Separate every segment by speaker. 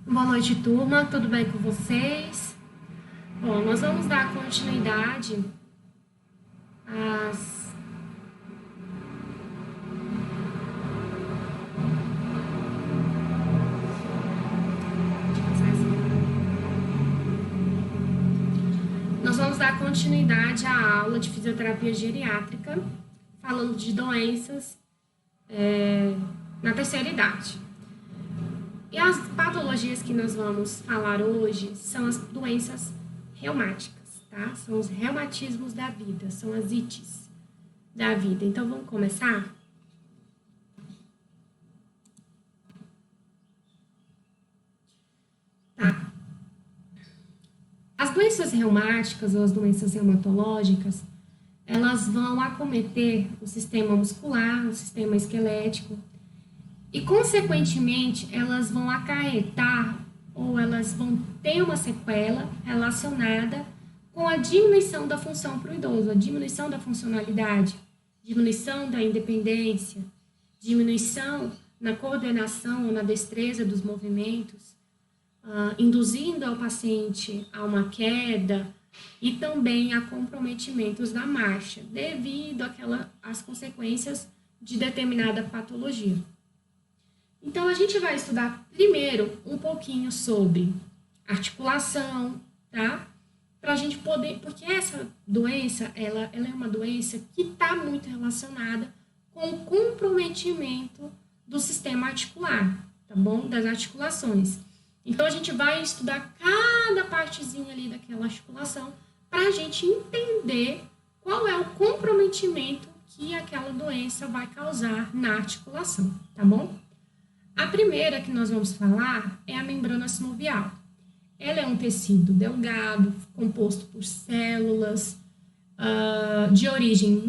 Speaker 1: Boa noite, turma. Tudo bem com vocês? Bom, nós vamos dar continuidade às... Nós vamos dar continuidade à aula de fisioterapia geriátrica, falando de doenças na terceira idade. E as patologias que nós vamos falar hoje são as doenças reumáticas, tá? São os reumatismos da vida, são as ites da vida. Então, vamos começar? Tá. As doenças reumáticas ou as doenças reumatológicas, elas vão acometer o sistema muscular, o sistema esquelético, e, consequentemente, elas vão acarretar ou elas vão ter uma sequela relacionada com a diminuição da função para o idoso, a diminuição da funcionalidade, diminuição da independência, diminuição na coordenação ou na destreza dos movimentos, induzindo ao paciente a uma queda e também a comprometimentos da marcha, devido às consequências de determinada patologia. Então, a gente vai estudar primeiro um pouquinho sobre articulação, tá? Para a gente poder, porque essa doença, ela é uma doença que está muito relacionada com o comprometimento do sistema articular, tá bom? Das articulações. Então, a gente vai estudar cada partezinha ali daquela articulação para a gente entender qual é o comprometimento que aquela doença vai causar na articulação, tá bom? A primeira que nós vamos falar é a membrana sinovial. Ela é um tecido delgado, composto por células de origem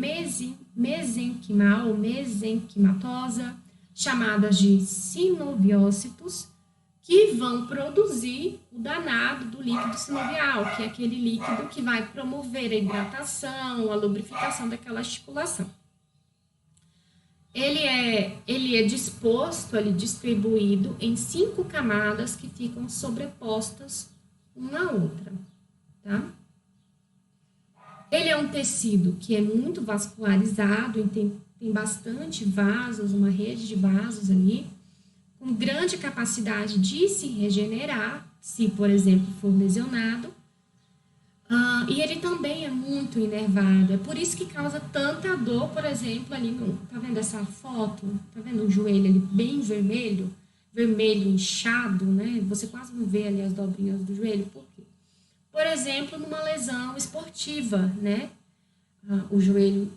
Speaker 1: mesenquimal ou mesenquimatosa, chamadas de sinoviócitos, que vão produzir o danado do líquido sinovial, que é aquele líquido que vai promover a hidratação, a lubrificação daquela articulação. Ele é disposto, distribuído em 5 camadas que ficam sobrepostas uma à outra, tá? Ele é um tecido que é muito vascularizado, tem bastante vasos, uma rede de vasos ali, com grande capacidade de se regenerar, se, por exemplo, for lesionado. E ele também é muito inervado, é por isso que causa tanta dor, por exemplo, ali tá vendo essa foto? Tá vendo o joelho ali bem vermelho, inchado, né? Você quase não vê ali as dobrinhas do joelho, por quê? Por exemplo, numa lesão esportiva, né? O joelho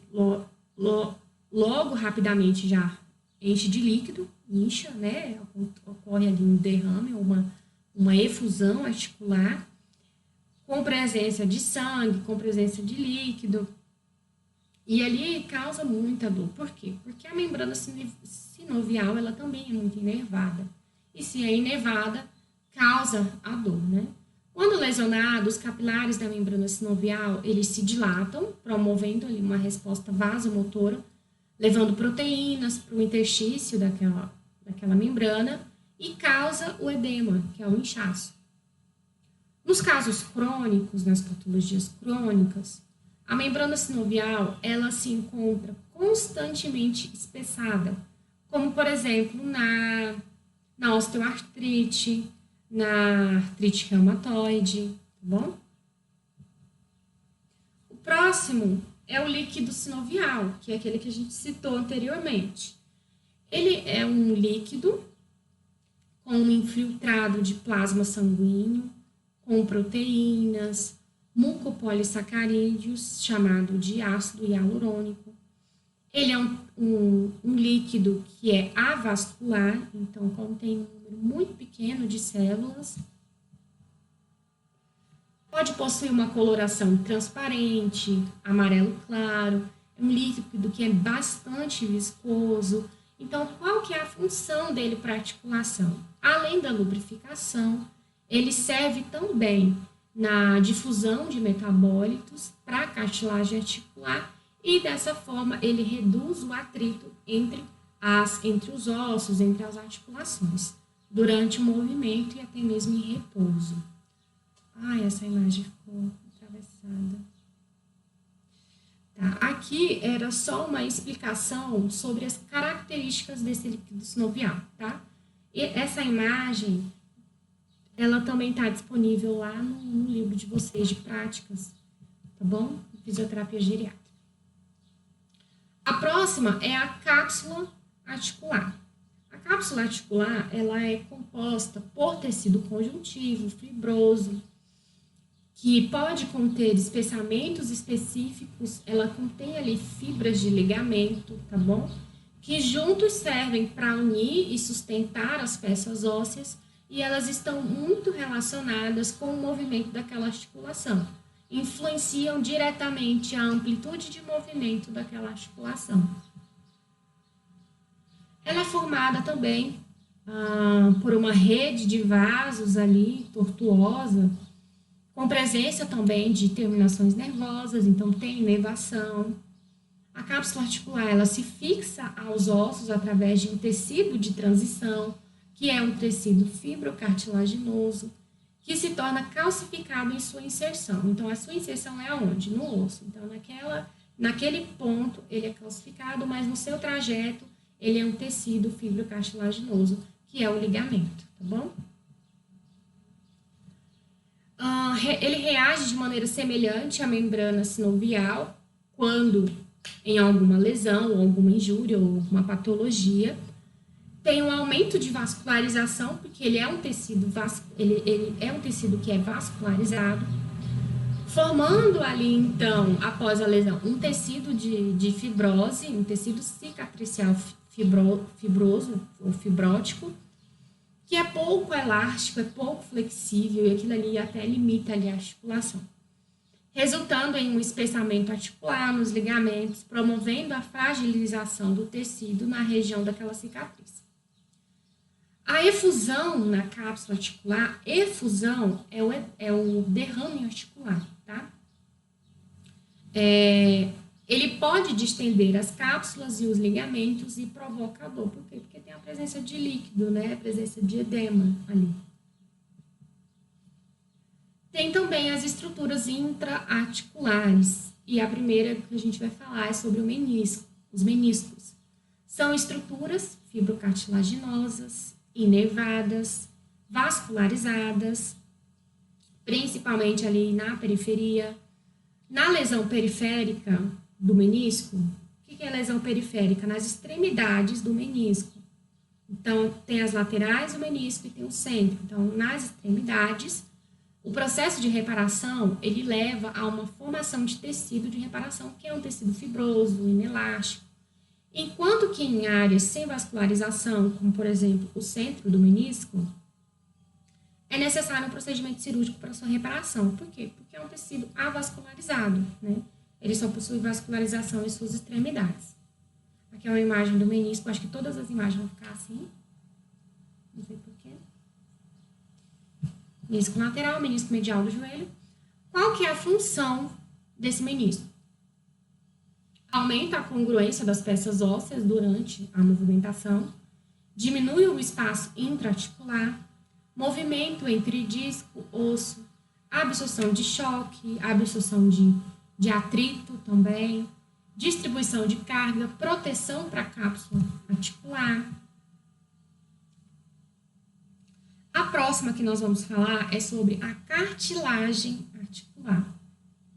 Speaker 1: logo rapidamente já enche de líquido, incha, né? Ocorre ali um derrame, uma efusão articular, com presença de sangue, com presença de líquido, e ali causa muita dor. Por quê? Porque a membrana sinovial, ela também é muito inervada, e se é inervada, causa a dor, né? Quando lesionado, os capilares da membrana sinovial, eles se dilatam, promovendo ali uma resposta vasomotora, levando proteínas para o interstício daquela membrana, e causa o edema, que é o inchaço. Nos casos crônicos, nas patologias crônicas, a membrana sinovial, ela se encontra constantemente espessada, como, por exemplo, na osteoartrite, na artrite reumatoide, tá bom? O próximo é o líquido sinovial, que é aquele que a gente citou anteriormente. Ele é um líquido com um infiltrado de plasma sanguíneo, com proteínas, mucopolissacarídeos, chamado de ácido hialurônico. Ele é um líquido que é avascular, então contém um número muito pequeno de células. Pode possuir uma coloração transparente, amarelo claro, é um líquido que é bastante viscoso. Então, qual que é a função dele para articulação? Além da lubrificação, ele serve também na difusão de metabólitos para a cartilagem articular e, dessa forma, ele reduz o atrito entre os ossos, entre as articulações. durante o movimento e até mesmo em repouso. Ai, essa imagem ficou atravessada. Tá, aqui era só uma explicação sobre as características desse líquido sinovial, tá? E essa imagem, ela também está disponível lá no livro de vocês de práticas, tá bom? Fisioterapia geriátrica. A próxima é a cápsula articular. A cápsula articular, ela é composta por tecido conjuntivo, fibroso, que pode conter espessamentos específicos, ela contém ali fibras de ligamento, tá bom? Que juntos servem para unir e sustentar as peças ósseas e elas estão muito relacionadas com o movimento daquela articulação. Influenciam diretamente a amplitude de movimento daquela articulação. Ela é formada também por uma rede de vasos ali, tortuosa, com presença também de terminações nervosas, então tem inervação. A cápsula articular, ela se fixa aos ossos através de um tecido de transição, que é um tecido fibrocartilaginoso, que se torna calcificado em sua inserção. Então, a sua inserção é aonde? No osso. Então, naquele ponto, ele é calcificado, mas no seu trajeto, ele é um tecido fibrocartilaginoso, que é o ligamento, tá bom? Ele reage de maneira semelhante à membrana sinovial quando em alguma lesão, ou alguma injúria, ou alguma patologia. Tem um aumento de vascularização, porque ele é um tecido, ele é um tecido que é vascularizado, formando ali, então, após a lesão, um tecido de fibrose, um tecido cicatricial fibroso ou fibrótico, que é pouco elástico, é pouco flexível, e aquilo ali até limita ali a articulação, resultando em um espessamento articular nos ligamentos, promovendo a fragilização do tecido na região daquela cicatriz. A efusão na cápsula articular, efusão é o derrame articular, tá? Ele pode distender as cápsulas e os ligamentos e provoca dor. Por quê? Porque tem a presença de líquido, né? A presença de edema ali. Tem também as estruturas intraarticulares. E a primeira que a gente vai falar é sobre o menisco. Os meniscos são estruturas fibrocartilaginosas, inervadas, vascularizadas, principalmente ali na periferia. Na lesão periférica do menisco, o que é lesão periférica? Nas extremidades do menisco. Então, tem as laterais do menisco e tem o centro. Então, nas extremidades, o processo de reparação, ele leva a uma formação de tecido de reparação, que é um tecido fibroso, inelástico. Enquanto que em áreas sem vascularização, como por exemplo o centro do menisco, é necessário um procedimento cirúrgico para sua reparação. Por quê? Porque é um tecido avascularizado, né? Ele só possui vascularização em suas extremidades. Aqui é uma imagem do menisco, acho que todas as imagens vão ficar assim. Não sei porquê. Menisco lateral, menisco medial do joelho. Qual que é a função desse menisco? Aumenta a congruência das peças ósseas durante a movimentação, diminui o espaço intraarticular, movimento entre disco, osso, absorção de choque, absorção de atrito também, distribuição de carga, proteção para a cápsula articular. A próxima que nós vamos falar é sobre a cartilagem articular,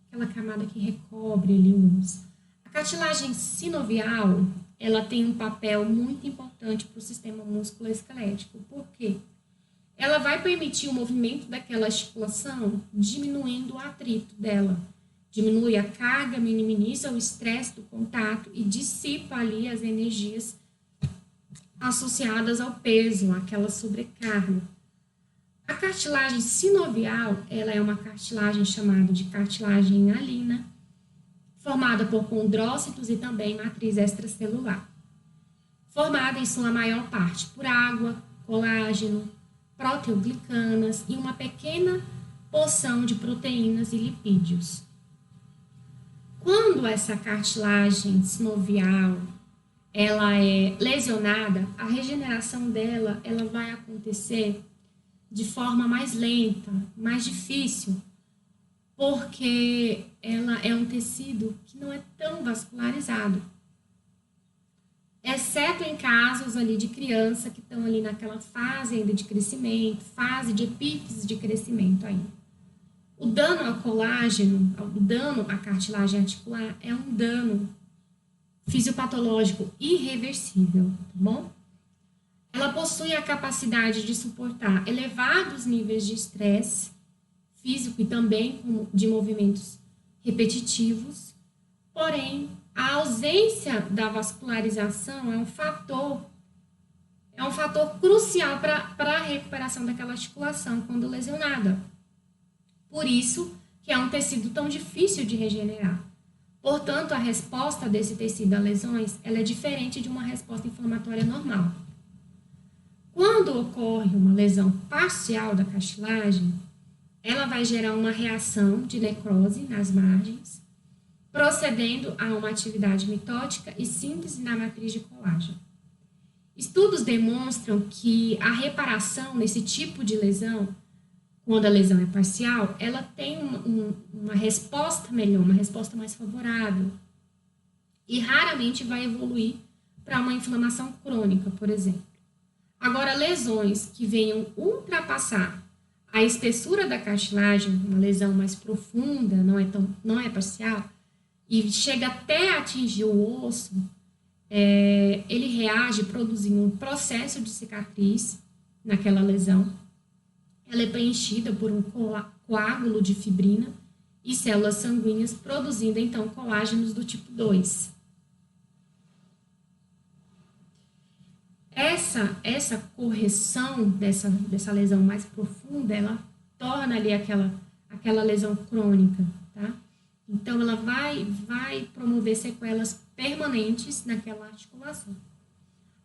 Speaker 1: aquela camada que recobre ali o osso. A cartilagem sinovial, ela tem um papel muito importante para o sistema musculoesquelético. Por quê? Ela vai permitir o movimento daquela articulação, diminuindo o atrito dela. Diminui a carga, minimiza o estresse do contato e dissipa ali as energias associadas ao peso, aquela sobrecarga. A cartilagem sinovial, ela é uma cartilagem chamada de cartilagem hialina, formada por condrócitos e também matriz extracelular. Formada em sua maior parte por água, colágeno, proteoglicanas e uma pequena porção de proteínas e lipídios. Quando essa cartilagem sinovial ela é lesionada, a regeneração dela, ela vai acontecer de forma mais lenta, mais difícil, porque ela é um tecido que não é tão vascularizado. Exceto em casos ali de criança que estão ali naquela fase ainda de crescimento, fase de epífise de crescimento ainda. O dano ao colágeno, o dano à cartilagem articular é um dano fisiopatológico irreversível, tá bom? Ela possui a capacidade de suportar elevados níveis de estresse físico e também de movimentos repetitivos, porém, a ausência da vascularização é um fator crucial para a recuperação daquela articulação quando lesionada. Por isso que é um tecido tão difícil de regenerar. Portanto, a resposta desse tecido a lesões ela é diferente de uma resposta inflamatória normal. Quando ocorre uma lesão parcial da cartilagem, ela vai gerar uma reação de necrose nas margens, procedendo a uma atividade mitótica e síntese na matriz de colágeno. Estudos demonstram que a reparação nesse tipo de lesão, quando a lesão é parcial, ela tem uma resposta melhor, uma resposta mais favorável e raramente vai evoluir para uma inflamação crônica, por exemplo. Agora, lesões que venham ultrapassar a espessura da cartilagem, uma lesão mais profunda, não é parcial, e chega até atingir o osso, ele reage produzindo um processo de cicatriz naquela lesão. Ela é preenchida por um coágulo de fibrina e células sanguíneas, produzindo, então, colágenos do tipo 2. Essa correção dessa lesão mais profunda, ela torna ali aquela lesão crônica, tá? Então, ela vai promover sequelas permanentes naquela articulação.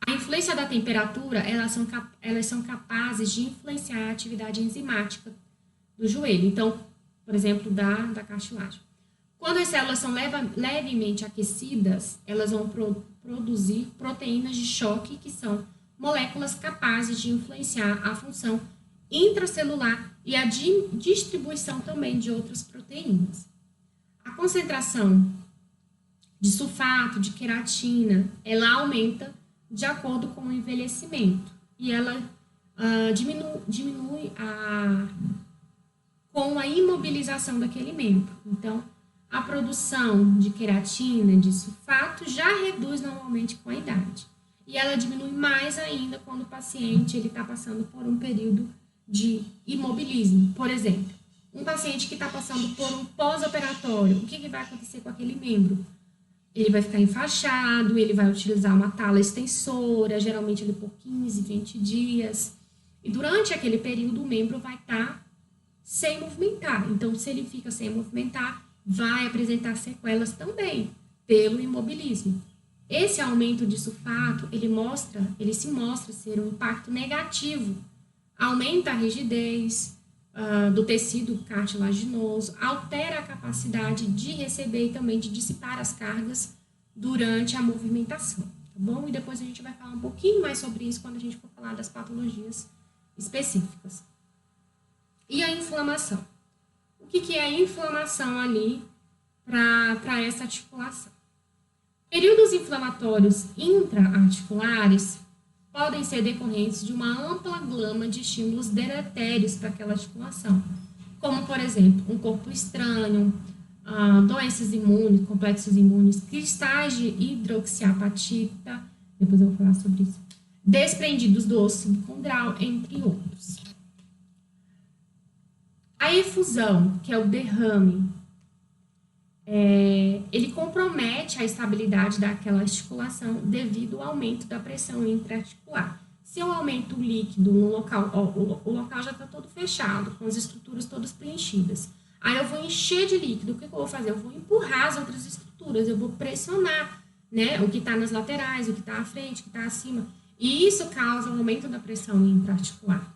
Speaker 1: A influência da temperatura, elas são capazes de influenciar a atividade enzimática do joelho. Então, por exemplo, da cartilagem. Quando as células são levemente aquecidas, elas vão produzir proteínas de choque, que são moléculas capazes de influenciar a função intracelular e a distribuição também de outras proteínas. A concentração de sulfato, de queratina, ela aumenta de acordo com o envelhecimento e ela diminui com a imobilização daquele membro. Então, a produção de queratina, de sulfato, já reduz normalmente com a idade. E ela diminui mais ainda quando o paciente está passando por um período de imobilismo. Por exemplo, um paciente que está passando por um pós-operatório, o que vai acontecer com aquele membro? Ele vai ficar enfaixado, ele vai utilizar uma tala extensora, geralmente ele por 15, 20 dias. E durante aquele período, o membro vai estar sem movimentar. Então, se ele fica sem movimentar, vai apresentar sequelas também pelo imobilismo. Esse aumento de sulfato, ele se mostra ser um impacto negativo. Aumenta a rigidez do tecido cartilaginoso, altera a capacidade de receber e também de dissipar as cargas durante a movimentação, tá bom? E depois a gente vai falar um pouquinho mais sobre isso quando a gente for falar das patologias específicas. E a inflamação? O que é a inflamação ali para essa articulação? Períodos inflamatórios intra-articulares podem ser decorrentes de uma ampla gama de estímulos deletérios para aquela articulação, como, por exemplo, um corpo estranho, doenças imunes, complexos imunes, cristais de hidroxiapatita, depois eu vou falar sobre isso, desprendidos do osso subcondral, entre outros. A efusão, que é o derrame, ele compromete a estabilidade daquela articulação devido ao aumento da pressão intraarticular. Se eu aumento o líquido no local, o local já está todo fechado, com as estruturas todas preenchidas. Aí eu vou encher de líquido, o que eu vou fazer? Eu vou empurrar as outras estruturas, eu vou pressionar, né, o que está nas laterais, o que está à frente, o que está acima. E isso causa um aumento da pressão intraarticular.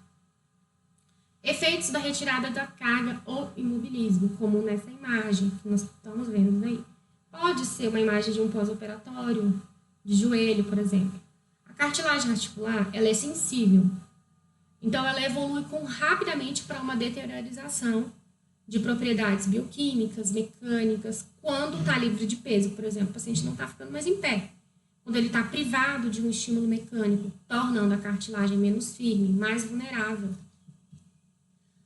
Speaker 1: Efeitos da retirada da carga ou imobilismo, como nessa imagem que nós estamos vendo aí. Pode ser uma imagem de um pós-operatório, de joelho, por exemplo. A cartilagem articular, ela é sensível. Então, ela evolui rapidamente para uma deteriorização de propriedades bioquímicas, mecânicas, quando está livre de peso. Por exemplo, o paciente não está ficando mais em pé. Quando ele está privado de um estímulo mecânico, tornando a cartilagem menos firme, mais vulnerável.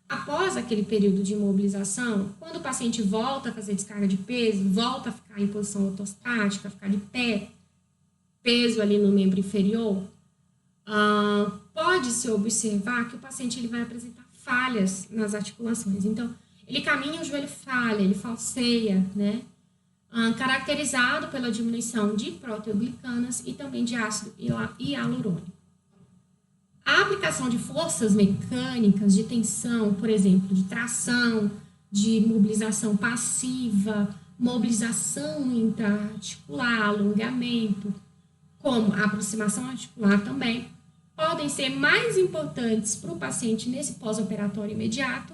Speaker 1: Após aquele período de imobilização, quando o paciente volta a fazer descarga de peso, volta a ficar em posição ortostática, ficar de pé, peso ali no membro inferior, pode-se observar que o paciente ele vai apresentar falhas nas articulações. Então, ele caminha, o joelho falha, ele falseia, né? Caracterizado pela diminuição de proteoglicanas e também de ácido hialurônico. A aplicação de forças mecânicas de tensão, por exemplo, de tração, de mobilização passiva, mobilização intraarticular, alongamento, como a aproximação articular também, podem ser mais importantes para o paciente nesse pós-operatório imediato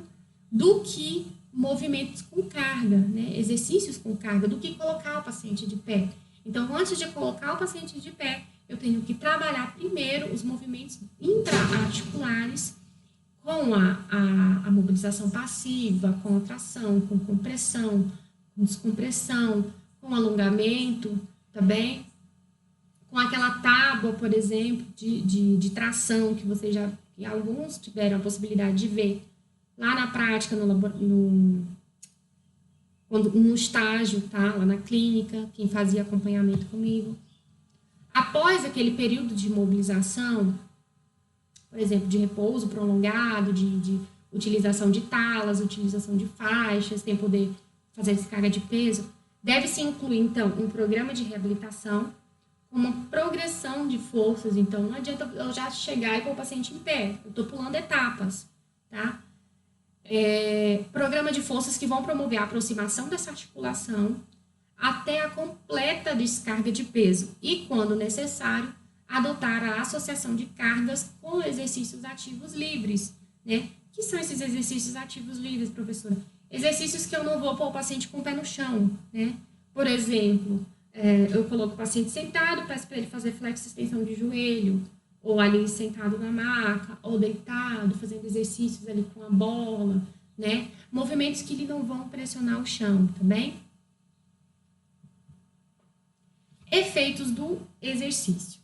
Speaker 1: do que movimentos com carga, né? Exercícios com carga, do que colocar o paciente de pé. Então, antes de colocar o paciente de pé, eu tenho que trabalhar primeiro os movimentos intraarticulares com a mobilização passiva, com a tração, com compressão, com descompressão, com alongamento também, com aquela tábua, por exemplo, de tração que vocês que alguns tiveram a possibilidade de ver lá na prática, no estágio, tá? Lá na clínica, quem fazia acompanhamento comigo. Após aquele período de mobilização, por exemplo, de repouso prolongado, de utilização de talas, utilização de faixas, sem poder fazer descarga de peso, deve-se incluir, então, um programa de reabilitação, uma progressão de forças. Então, não adianta eu já chegar e pôr o paciente em pé, eu estou pulando etapas, tá? Programa de forças que vão promover a aproximação dessa articulação até a completa descarga de peso e, quando necessário, adotar a associação de cargas com exercícios ativos livres, né? Que são esses exercícios ativos livres, professora? Exercícios que eu não vou pôr o paciente com o pé no chão, né? Por exemplo, eu coloco o paciente sentado, peço para ele fazer flexo-extensão de joelho, ou ali sentado na maca, ou deitado, fazendo exercícios ali com a bola, né? Movimentos que ele não vão pressionar o chão, tá bem? Efeitos do exercício.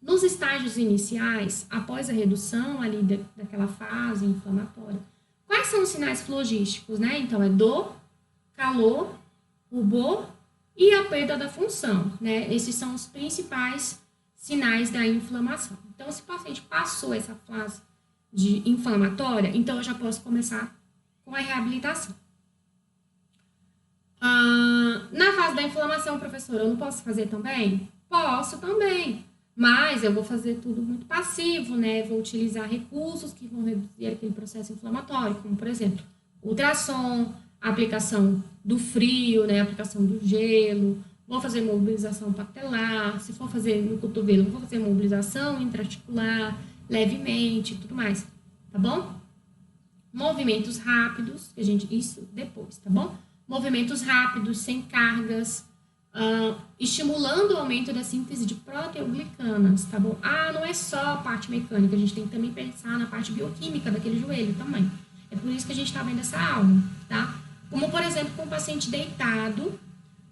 Speaker 1: Nos estágios iniciais, após a redução ali daquela fase inflamatória, quais são os sinais flogísticos, né? Então, é dor, calor, rubor e a perda da função, né? Esses são os principais sinais da inflamação. Então, se o paciente passou essa fase de inflamatória, então eu já posso começar com a reabilitação. Na fase da inflamação, professora, eu não posso fazer também? Posso também, mas eu vou fazer tudo muito passivo, né? Vou utilizar recursos que vão reduzir aquele processo inflamatório, como, por exemplo, ultrassom, a aplicação do frio, né? A aplicação do gelo, vou fazer mobilização patelar, se for fazer no cotovelo, vou fazer mobilização intraarticular, levemente, tudo mais, tá bom? Movimentos rápidos, isso depois, tá bom? Movimentos rápidos, sem cargas, estimulando o aumento da síntese de proteoglicanas, tá bom? Não é só a parte mecânica, a gente tem que também pensar na parte bioquímica daquele joelho também. É por isso que a gente tá vendo essa aula, tá? Como, por exemplo, com o paciente deitado,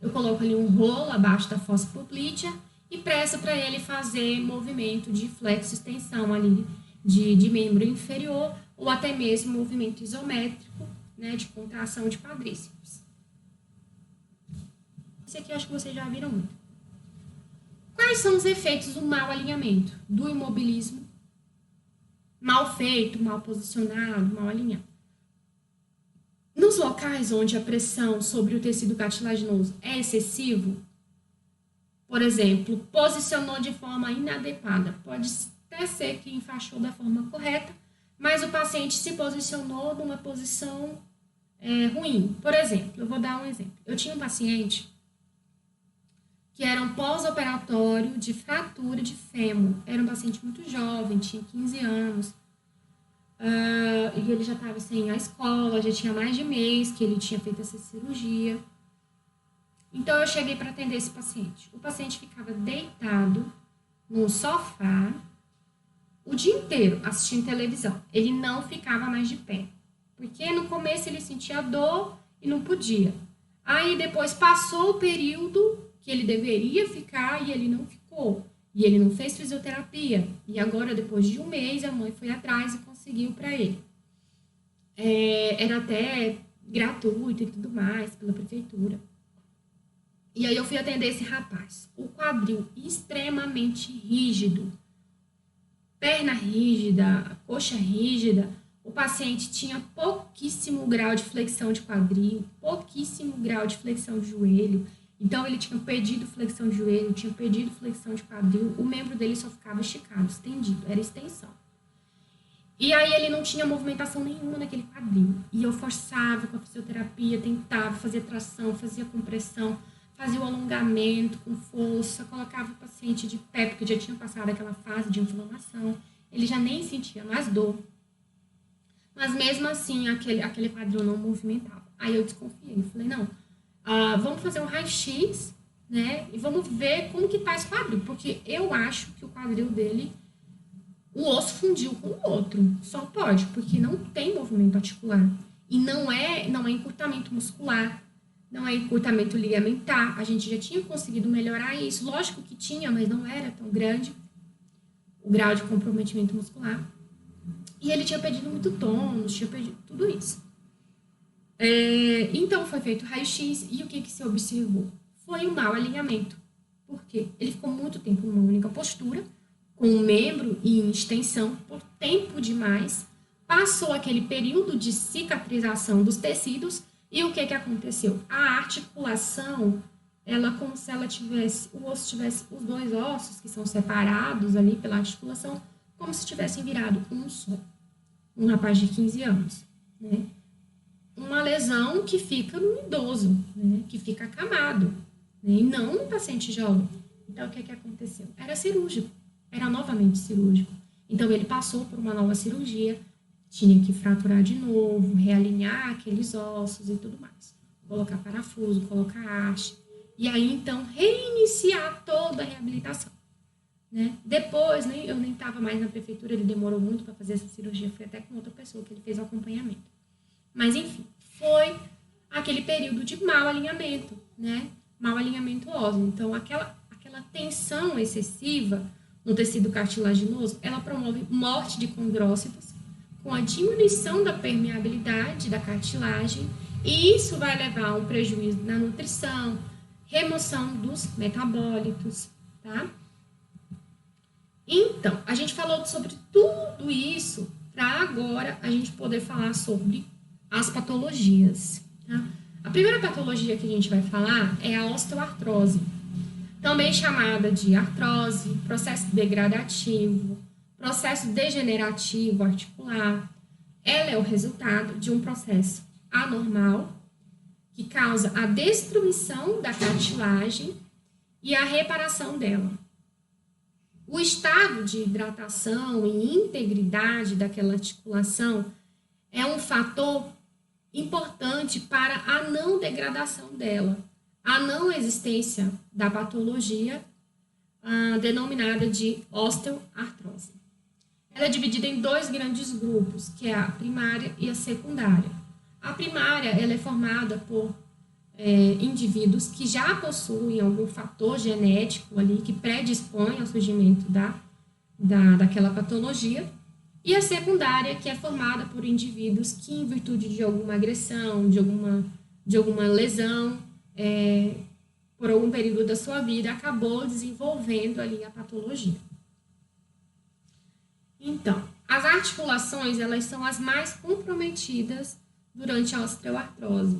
Speaker 1: eu coloco ali um rolo abaixo da fossa poplítea e peço para ele fazer movimento de flexo-extensão ali de membro inferior ou até mesmo movimento isométrico, né, de contração de quadríceps. Esse aqui eu acho que vocês já viram muito. Quais são os efeitos do mau alinhamento, do imobilismo? Mal feito, mal posicionado, mal alinhado. Nos locais onde a pressão sobre o tecido cartilaginoso é excessivo, por exemplo, posicionou de forma inadequada, pode até ser que enfaixou da forma correta, mas o paciente se posicionou numa posição ruim. Por exemplo, eu vou dar um exemplo. Eu tinha um paciente que era um pós-operatório de fratura de fêmur. Era um paciente muito jovem, tinha 15 anos. E ele já estava sem a escola, já tinha mais de mês que ele tinha feito essa cirurgia. Então, eu cheguei para atender esse paciente. O paciente ficava deitado no sofá o dia inteiro assistindo televisão. Ele não ficava mais de pé. Porque no começo ele sentia dor e não podia. Aí depois passou o período que ele deveria ficar e ele não ficou. E ele não fez fisioterapia. E agora, depois de um mês, a mãe foi atrás e conseguiu para ele. Era até gratuito e tudo mais pela prefeitura. E aí eu fui atender esse rapaz. O quadril extremamente rígido. Perna rígida, coxa rígida. O paciente tinha pouquíssimo grau de flexão de quadril, pouquíssimo grau de flexão de joelho. Então, ele tinha perdido flexão de joelho, tinha perdido flexão de quadril. O membro dele só ficava esticado, estendido, era extensão. E aí, ele não tinha movimentação nenhuma naquele quadril. E eu forçava com a fisioterapia, tentava, fazia tração, fazia compressão, fazia o alongamento com força, colocava o paciente de pé, porque já tinha passado aquela fase de inflamação. Ele já nem sentia mais dor. Mas mesmo assim, aquele quadril não movimentava. Aí eu desconfiei, eu falei, não, vamos fazer um raio-x, né, e vamos ver como que tá esse quadril, porque eu acho que o quadril dele, o osso fundiu com o outro, só pode, porque não tem movimento articular, e não é encurtamento muscular, não é encurtamento ligamentar, a gente já tinha conseguido melhorar isso, lógico que tinha, mas não era tão grande o grau de comprometimento muscular. E ele tinha perdido muito tônus, tinha perdido tudo isso. Então, foi feito raio-x e o que se observou? Foi um mau alinhamento. Por quê? Ele ficou muito tempo numa única postura, com o membro em extensão, por tempo demais, passou aquele período de cicatrização dos tecidos e o que aconteceu? A articulação, ela como se ela tivesse, o osso tivesse os dois ossos que são separados ali pela articulação, como se tivessem virado um só. Um rapaz de 15 anos, né? Uma lesão que fica no idoso, né? Que fica acamado, né? E não no paciente jovem. Então, o que aconteceu? Era cirúrgico, era novamente cirúrgico. Então, ele passou por uma nova cirurgia, tinha que fraturar de novo, realinhar aqueles ossos e tudo mais. Colocar parafuso, colocar haste. E aí, então, reiniciar toda a reabilitação. Né? Depois, eu nem estava mais na prefeitura, ele demorou muito para fazer essa cirurgia, foi até com outra pessoa que ele fez o acompanhamento. Mas, enfim, foi aquele período de mau alinhamento, né? Mau alinhamento ósseo. Então, aquela tensão excessiva no tecido cartilaginoso, ela promove morte de condrócitos, com a diminuição da permeabilidade da cartilagem, e isso vai levar a um prejuízo na nutrição, remoção dos metabólitos, tá? Então, a gente falou sobre tudo isso para agora a gente poder falar sobre as patologias. Tá? A primeira patologia que a gente vai falar é a osteoartrose, também chamada de artrose, processo degradativo, processo degenerativo articular. Ela é o resultado de um processo anormal que causa a destruição da cartilagem e a reparação dela. O estado de hidratação e integridade daquela articulação é um fator importante para a não degradação dela, a não existência da patologia denominada de osteoartrose. Ela é dividida em dois grandes grupos, que é a primária e a secundária. A primária ela é formada por indivíduos que já possuem algum fator genético ali que predispõe ao surgimento daquela patologia, e a secundária, que é formada por indivíduos que, em virtude de alguma agressão, de alguma lesão, por algum período da sua vida, acabou desenvolvendo ali a patologia. Então, as articulações, elas são as mais comprometidas durante a osteoartrose.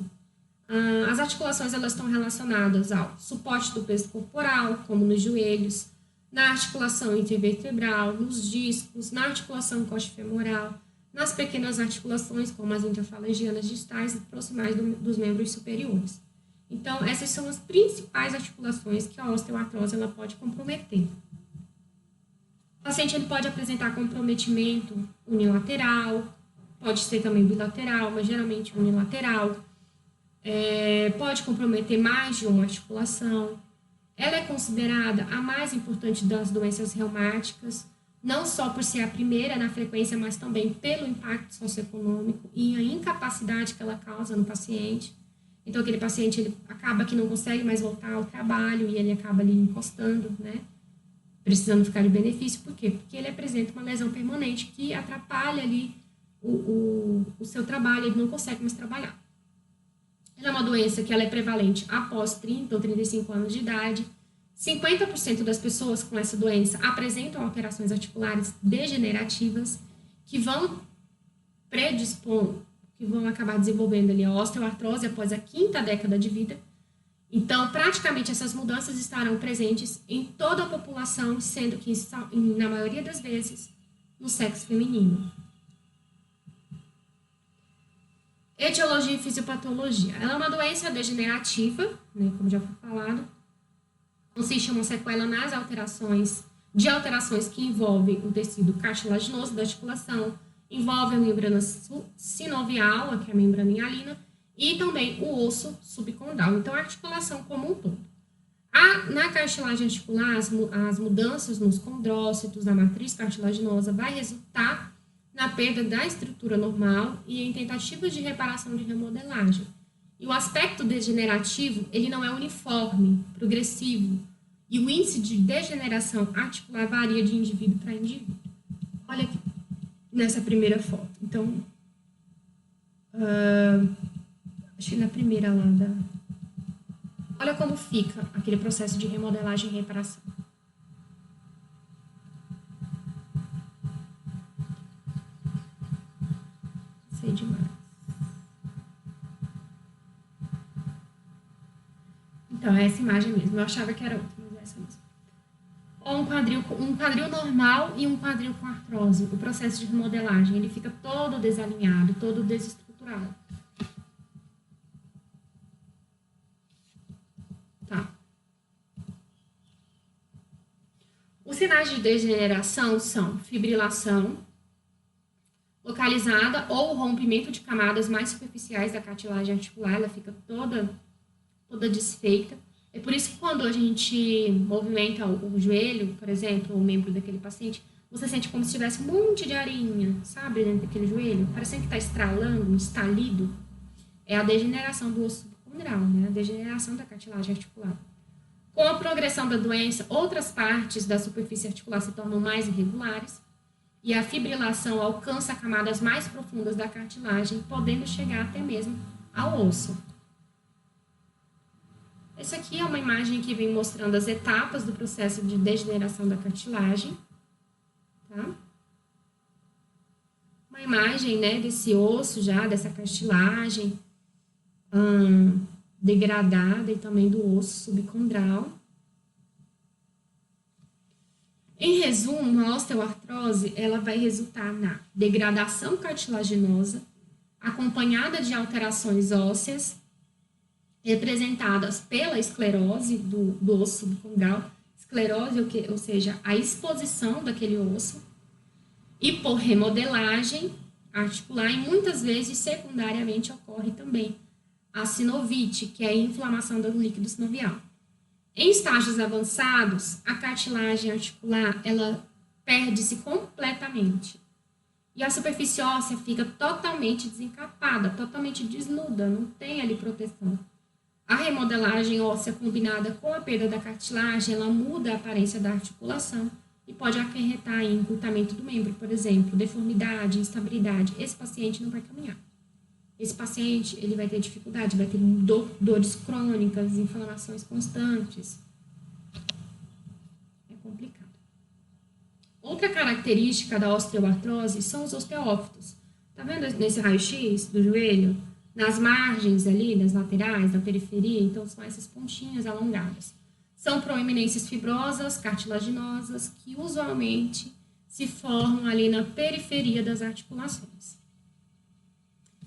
Speaker 1: As articulações elas estão relacionadas ao suporte do peso corporal, como nos joelhos, na articulação intervertebral, nos discos, na articulação coxofemoral, nas pequenas articulações, como as interfalangianas distais e proximais dos membros superiores. Então, essas são as principais articulações que a osteoartrose ela pode comprometer. O paciente ele pode apresentar comprometimento unilateral, pode ser também bilateral, mas geralmente unilateral. pode comprometer mais de uma articulação. Ela é considerada a mais importante das doenças reumáticas, não só por ser a primeira na frequência, mas também pelo impacto socioeconômico e a incapacidade que ela causa no paciente. Então, aquele paciente ele acaba que não consegue mais voltar ao trabalho e ele acaba ali encostando, né? Precisando ficar de benefício. Por quê? Porque ele apresenta uma lesão permanente que atrapalha ali o seu trabalho, ele não consegue mais trabalhar. Ela é uma doença que ela é prevalente após 30 ou 35 anos de idade. 50% das pessoas com essa doença apresentam alterações articulares degenerativas que vão predispor, que vão acabar desenvolvendo ali a osteoartrose após a 5ª década de vida. Então, praticamente essas mudanças estarão presentes em toda a população, sendo que, na maioria das vezes, no sexo feminino. Etiologia e fisiopatologia. Ela é uma doença degenerativa, né, como já foi falado. Consiste em uma sequela nas alterações que envolvem o tecido cartilaginoso da articulação, envolve a membrana sinovial, que é a membrana hialina, e também o osso subcondral. Então, a articulação como um todo. Na cartilagem articular, as mudanças nos condrócitos, na matriz cartilaginosa, vai resultar na perda da estrutura normal e em tentativas de reparação de remodelagem. E o aspecto degenerativo, ele não é uniforme, progressivo, e o índice de degeneração articular varia de indivíduo para indivíduo. Olha aqui, nessa primeira foto. Então, acho que na primeira lá olha como fica aquele processo de remodelagem e reparação. Sei demais. Então, é essa imagem mesmo. Eu achava que era outra, mas é essa mesmo. Ou um quadril normal e um quadril com artrose. O processo de remodelagem, ele fica todo desalinhado, todo desestruturado. Tá. Os sinais de degeneração são fibrilação localizada ou rompimento de camadas mais superficiais da cartilagem articular, ela fica toda desfeita. É por isso que quando a gente movimenta o joelho, por exemplo, o membro daquele paciente, você sente como se tivesse um monte de areinha, sabe, dentro daquele joelho, parecendo que está estralando, estalido. É a degeneração do osso subcondral, né? A degeneração da cartilagem articular. Com a progressão da doença, outras partes da superfície articular se tornam mais irregulares e a fibrilação alcança camadas mais profundas da cartilagem, podendo chegar até mesmo ao osso. Essa aqui é uma imagem que vem mostrando as etapas do processo de degeneração da cartilagem. Tá? Uma imagem, né, desse osso já, dessa cartilagem degradada e também do osso subcondral. Em resumo, a osteoartrose ela vai resultar na degradação cartilaginosa, acompanhada de alterações ósseas, representadas pela esclerose do osso subcondral, esclerose, ou seja, a exposição daquele osso, e por remodelagem articular, e muitas vezes, secundariamente, ocorre também a sinovite, que é a inflamação do líquido sinovial. Em estágios avançados, a cartilagem articular, ela perde-se completamente. E a superfície óssea fica totalmente desencapada, totalmente desnuda, não tem ali proteção. A remodelagem óssea combinada com a perda da cartilagem, ela muda a aparência da articulação e pode acarretar em encurtamento do membro, por exemplo, deformidade, instabilidade. Esse paciente não vai caminhar. Esse paciente, ele vai ter dificuldade, vai ter dores crônicas, inflamações constantes. É complicado. Outra característica da osteoartrose são os osteófitos. Tá vendo nesse raio-x do joelho? Nas margens ali, nas laterais, da periferia, então são essas pontinhas alongadas. São proeminências fibrosas, cartilaginosas, que usualmente se formam ali na periferia das articulações.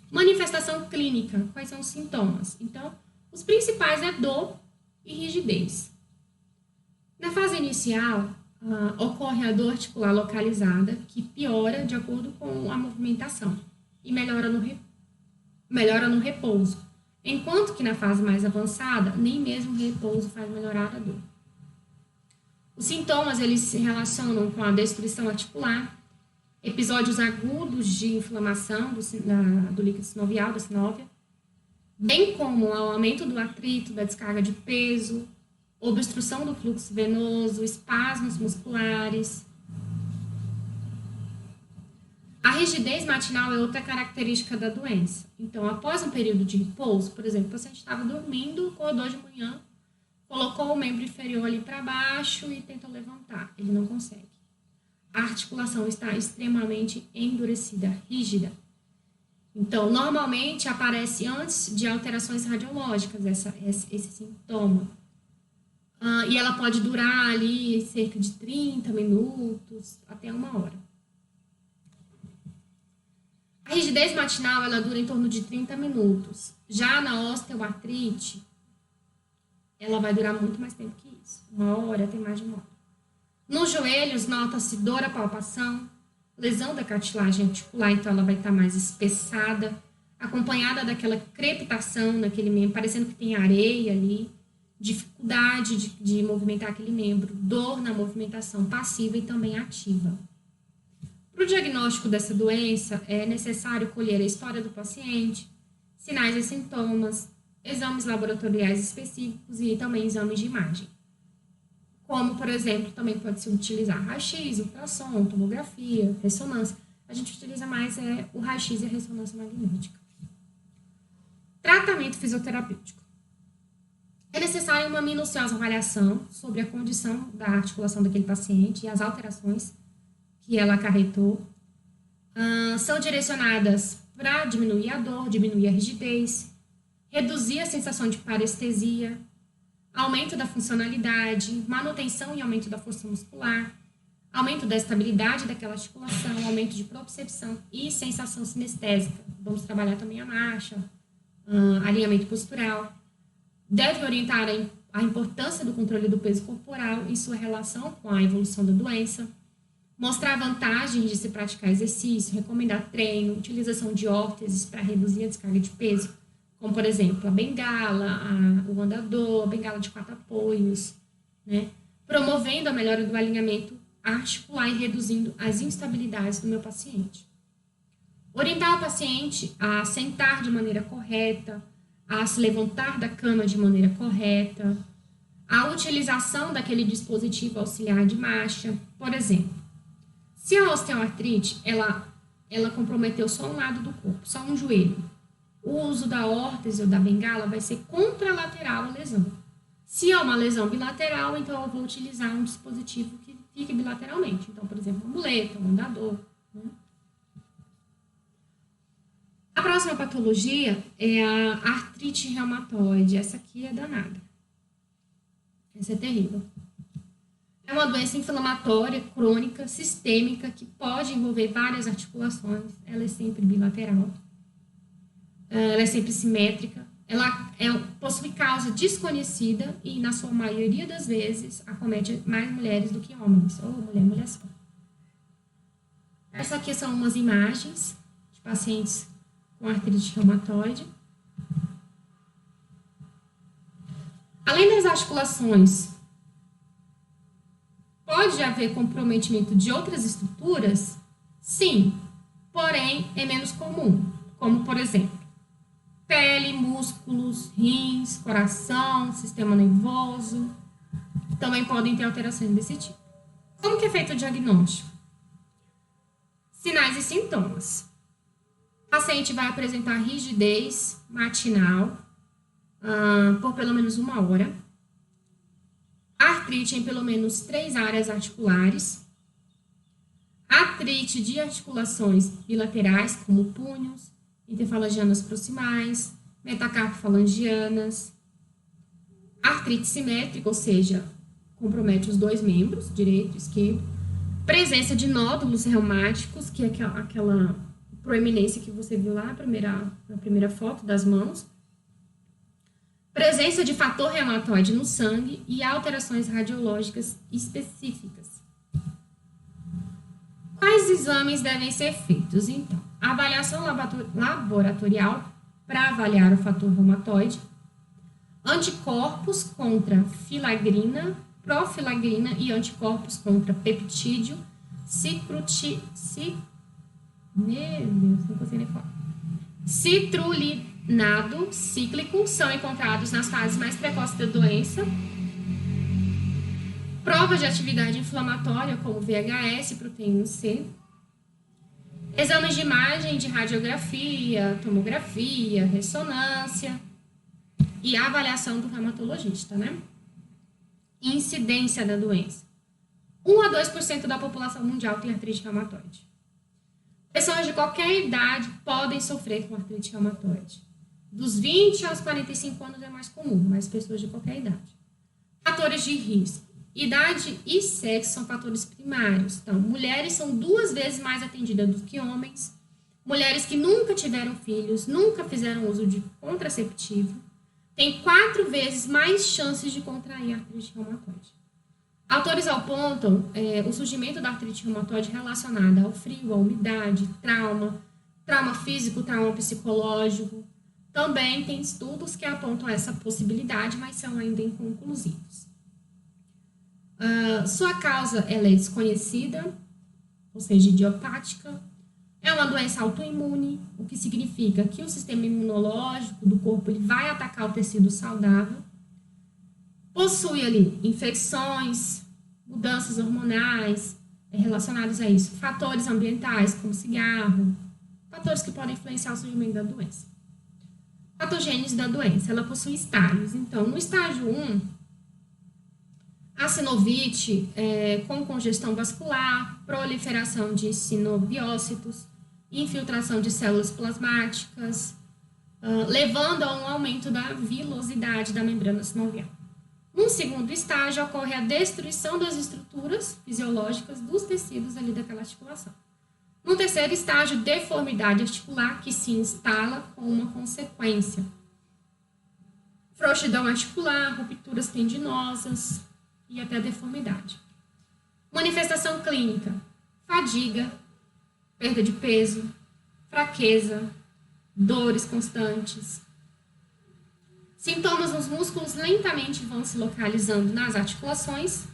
Speaker 1: Manifestação clínica, quais são os sintomas? Então, os principais é dor e rigidez. Na fase inicial, ocorre a dor articular localizada, que piora de acordo com a movimentação e melhora no repouso. enquanto que na fase mais avançada, nem mesmo o repouso faz melhorar a dor. Os sintomas eles se relacionam com a destruição articular, episódios agudos de inflamação do líquido sinovial, da sinóvia, bem como o aumento do atrito, da descarga de peso, obstrução do fluxo venoso, espasmos musculares. A rigidez matinal é outra característica da doença. Então, após um período de repouso, por exemplo, o paciente estava dormindo, acordou de manhã, colocou o membro inferior ali para baixo e tentou levantar. Ele não consegue. A articulação está extremamente endurecida, rígida. Então, normalmente aparece antes de alterações radiológicas esse sintoma. E ela pode durar ali cerca de 30 minutos até 1 hora. A rigidez matinal, ela dura em torno de 30 minutos. Já na osteoartrite, ela vai durar muito mais tempo que isso. 1 hora, até mais de 1 hora. Nos joelhos, nota-se dor à palpação, lesão da cartilagem articular, então ela vai estar mais espessada, acompanhada daquela crepitação naquele membro, parecendo que tem areia ali, dificuldade de movimentar aquele membro, dor na movimentação passiva e também ativa. Para o diagnóstico dessa doença, é necessário colher a história do paciente, sinais e sintomas, exames laboratoriais específicos e também exames de imagem. Como, por exemplo, também pode se utilizar raio-x, ultrassom, tomografia, ressonância. A gente utiliza mais o raio-x e a ressonância magnética. Tratamento fisioterapêutico. É necessária uma minuciosa avaliação sobre a condição da articulação daquele paciente e as alterações que ela acarretou. São direcionadas para diminuir a dor, diminuir a rigidez, reduzir a sensação de parestesia, aumento da funcionalidade, manutenção e aumento da força muscular, aumento da estabilidade daquela articulação, aumento de propriocepção e sensação sinestésica. Vamos trabalhar também a marcha, alinhamento postural. Deve orientar a importância do controle do peso corporal e sua relação com a evolução da doença, mostrar vantagens de se praticar exercício, recomendar treino, utilização de órteses para reduzir a descarga de peso, como, por exemplo, a bengala, o andador, a bengala de 4 apoios, né? Promovendo a melhora do alinhamento articular e reduzindo as instabilidades do meu paciente. Orientar o paciente a sentar de maneira correta, a se levantar da cama de maneira correta, a utilização daquele dispositivo auxiliar de marcha, por exemplo. Se a osteoartrite, ela comprometeu só um lado do corpo, só um joelho, o uso da órtese ou da bengala vai ser contralateral à lesão. Se é uma lesão bilateral, então eu vou utilizar um dispositivo que fique bilateralmente. Então, por exemplo, uma muleta, um andador. Né? A próxima patologia é a artrite reumatoide. Essa aqui é danada. Essa é terrível. É uma doença inflamatória, crônica, sistêmica, que pode envolver várias articulações. Ela é sempre bilateral. Ela é sempre simétrica, ela possui causa desconhecida e, na sua maioria das vezes, acomete mais mulheres do que homens, ou mulher só. Essa aqui são umas imagens de pacientes com artrite reumatoide. Além das articulações, pode haver comprometimento de outras estruturas? Sim, porém é menos comum, como, por exemplo, pele, músculos, rins, coração, sistema nervoso, também podem ter alterações desse tipo. Como que é feito o diagnóstico? Sinais e sintomas. O paciente vai apresentar rigidez matinal por pelo menos 1 hora, artrite em pelo menos 3 áreas articulares, artrite de articulações bilaterais, como punhos, interfalangianas proximais, metacarpofalangianas, artrite simétrica, ou seja, compromete os 2 membros, direito e esquerdo, presença de nódulos reumáticos, que é aquela proeminência que você viu lá na primeira foto das mãos, presença de fator reumatoide no sangue e alterações radiológicas específicas. Quais exames devem ser feitos, então? A avaliação laboratorial para avaliar o fator reumatoide, anticorpos contra filagrina, profilagrina e anticorpos contra peptídeo, citrulinado cíclico são encontrados nas fases mais precoces da doença. Provas de atividade inflamatória, como VHS, proteína C. Exames de imagem de radiografia, tomografia, ressonância e a avaliação do reumatologista, né? Incidência da doença. 1 a 2% da população mundial tem artrite reumatoide. Pessoas de qualquer idade podem sofrer com artrite reumatoide. Dos 20 aos 45 anos é mais comum, mas pessoas de qualquer idade. Fatores de risco. Idade e sexo são fatores primários. Então, mulheres são 2 vezes mais atendidas do que homens. Mulheres que nunca tiveram filhos, nunca fizeram uso de contraceptivo, têm 4 vezes mais chances de contrair artrite reumatoide. Autores apontam o surgimento da artrite reumatoide relacionada ao frio, à umidade, trauma físico, trauma psicológico. Também tem estudos que apontam essa possibilidade, mas são ainda inconclusivos. Sua causa ela é desconhecida, ou seja, idiopática. É uma doença autoimune, o que significa que o sistema imunológico do corpo ele vai atacar o tecido saudável. Possui ali infecções, mudanças hormonais relacionadas a isso, fatores ambientais como cigarro, fatores que podem influenciar o surgimento da doença. Patogênese da doença, ela possui estágios. Então, no estágio 1, a sinovite com congestão vascular, proliferação de sinobiócitos, infiltração de células plasmáticas, levando a um aumento da vilosidade da membrana sinovial. Num segundo estágio, ocorre a destruição das estruturas fisiológicas dos tecidos ali daquela articulação. No terceiro estágio, deformidade articular, que se instala com uma consequência. Frouxidão articular, rupturas tendinosas e até deformidade. Manifestação clínica, fadiga, perda de peso, fraqueza, dores constantes. Sintomas nos músculos lentamente vão se localizando nas articulações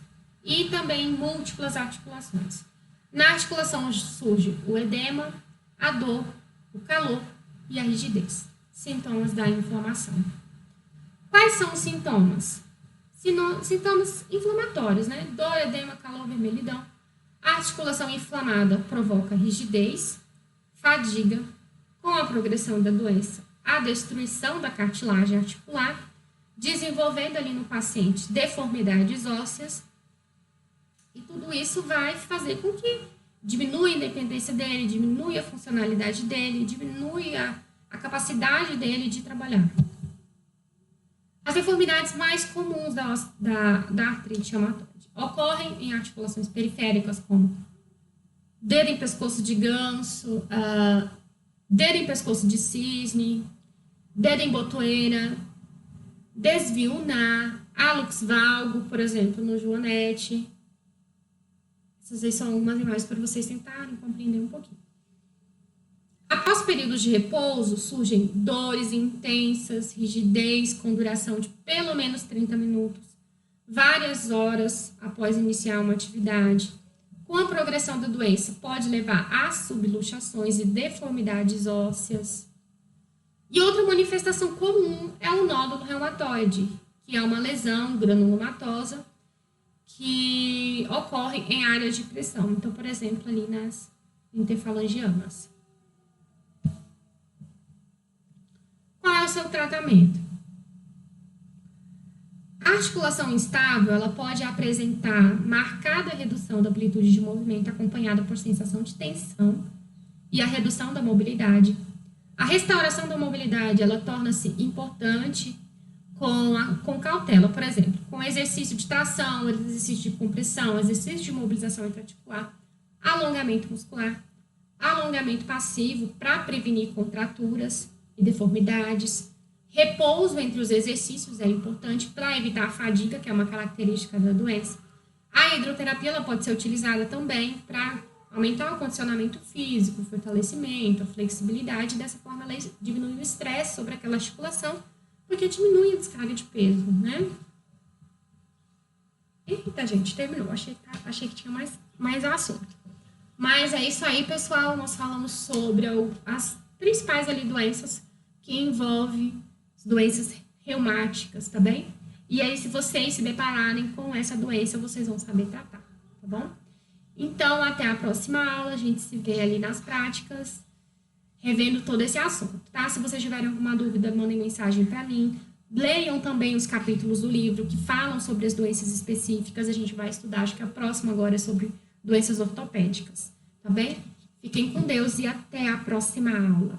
Speaker 1: e também em múltiplas articulações. Na articulação surge o edema, a dor, o calor e a rigidez. Sintomas da inflamação. Quais são os sintomas? Sintomas inflamatórios, né? Dor, edema, calor, vermelhidão. A articulação inflamada provoca rigidez, fadiga, com a progressão da doença, a destruição da cartilagem articular, desenvolvendo ali no paciente deformidades ósseas, e tudo isso vai fazer com que diminua a independência dele, diminui a funcionalidade dele, diminui a capacidade dele de trabalhar. As deformidades mais comuns da artrite reumatoide ocorrem em articulações periféricas, como dedo em pescoço de ganso, dedo em pescoço de cisne, dedo em botoeira, desvio ulnar, hálux valgo, por exemplo, no joanete. Essas aí são algumas imagens para vocês tentarem compreender um pouquinho. Após períodos de repouso, surgem dores intensas, rigidez com duração de pelo menos 30 minutos, várias horas após iniciar uma atividade. Com a progressão da doença, pode levar a subluxações e deformidades ósseas. E outra manifestação comum é o nódulo reumatoide, que é uma lesão granulomatosa que ocorre em áreas de pressão. Então, por exemplo, ali nas interfalangianas. Qual é o seu tratamento? A articulação instável, ela pode apresentar marcada redução da amplitude de movimento acompanhada por sensação de tensão e a redução da mobilidade. A restauração da mobilidade, ela torna-se importante com cautela, por exemplo, com exercício de tração, exercício de compressão, exercício de mobilização intraarticular, alongamento muscular, alongamento passivo para prevenir contraturas e deformidades. Repouso entre os exercícios é importante para evitar a fadiga, que é uma característica da doença. A hidroterapia ela pode ser utilizada também para aumentar o condicionamento físico, o fortalecimento, a flexibilidade, e dessa forma ela diminui o estresse sobre aquela articulação, porque diminui a descarga de peso, né? Eita, gente, terminou. Achei que tinha mais assunto. Mas é isso aí, pessoal. Nós falamos sobre as principais ali doenças que envolvem doenças reumáticas, tá bem? E aí, se vocês se depararem com essa doença, vocês vão saber tratar, tá bom? Então, até a próxima aula. A gente se vê ali nas práticas, revendo todo esse assunto, tá? Se vocês tiverem alguma dúvida, mandem mensagem para mim. Leiam também os capítulos do livro que falam sobre as doenças específicas. A gente vai estudar, acho que a próxima agora é sobre doenças ortopédicas, tá bem? Fiquem com Deus e até a próxima aula.